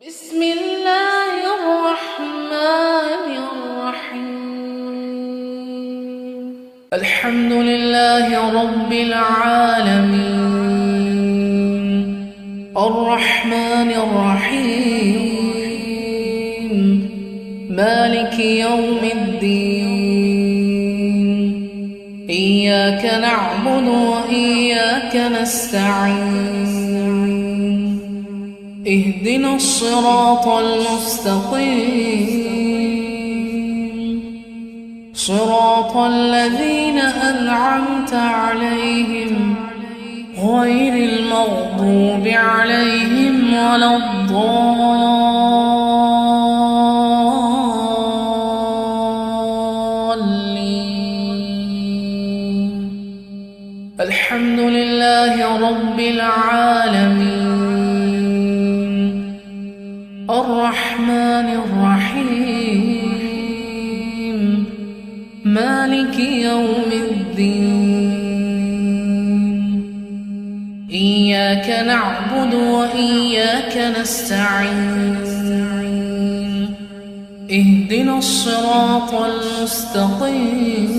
بسم الله الرحمن الرحيم. الحمد لله رب العالمين، الرحمن الرحيم، مالك يوم الدين. إياك نعبد وإياك نستعين. اهدنا الصراط المستقيم، صراط الذين أنعمت عليهم غير المغضوب عليهم ولا الضالين. الحمد لله رب العالمين، الرحمن الرحيم، مالك يوم الدين. إياك نعبد وإياك نستعين. اهدنا الصراط المستقيم،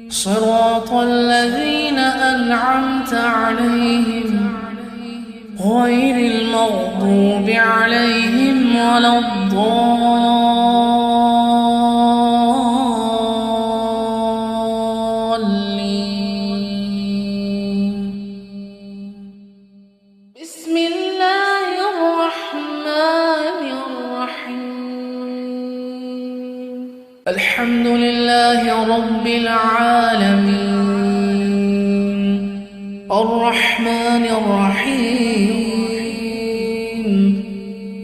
صراط الذين أنعمت عليهم غير المغضوب عليهم ولا الضالين. بسم الله الرحمن الرحيم. الحمد لله رب العالمين، الرحمن الرحيم،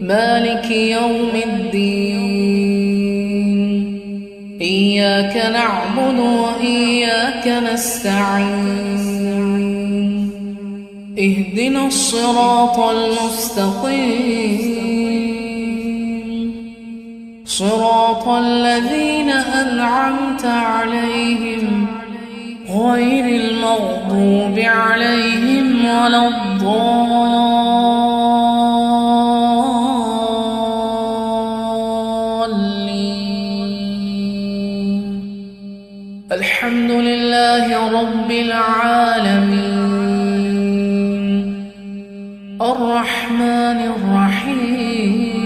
مالك يوم الدين. إياك نعبد وإياك نستعين. اهدنا الصراط المستقيم، صراط الذين أنعمت عليهم غير المغضوب عليهم ولا الضالين. الحمد لله رب العالمين، الرحمن الرحيم،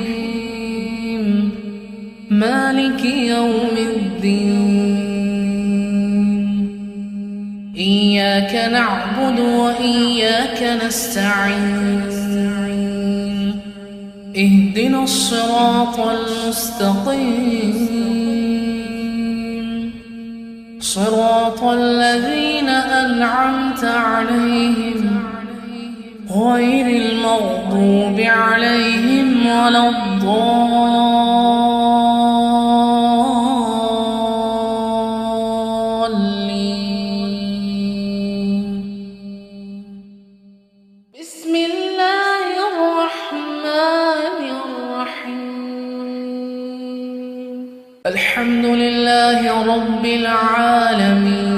مالك يوم الدين. إياك نعبد وإياك نستعين. اهدنا الصراط المستقيم، صراط الذين أنعمت عليهم غير المغضوب عليهم ولا الضالين. بسم الله الرحمن الرحيم. الحمد لله رب العالمين،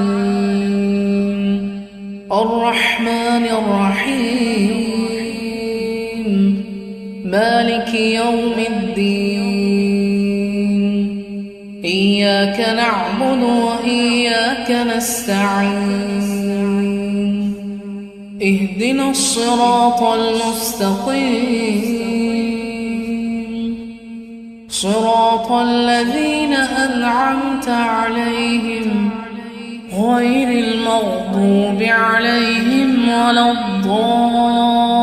الرحمن الرحيم، مالك يوم الدين. إياك نعبد وإياك نستعين. اهدنا الصراط المستقيم، صراط الذين أنعمت عليهم غير المغضوب عليهم ولا الضالين.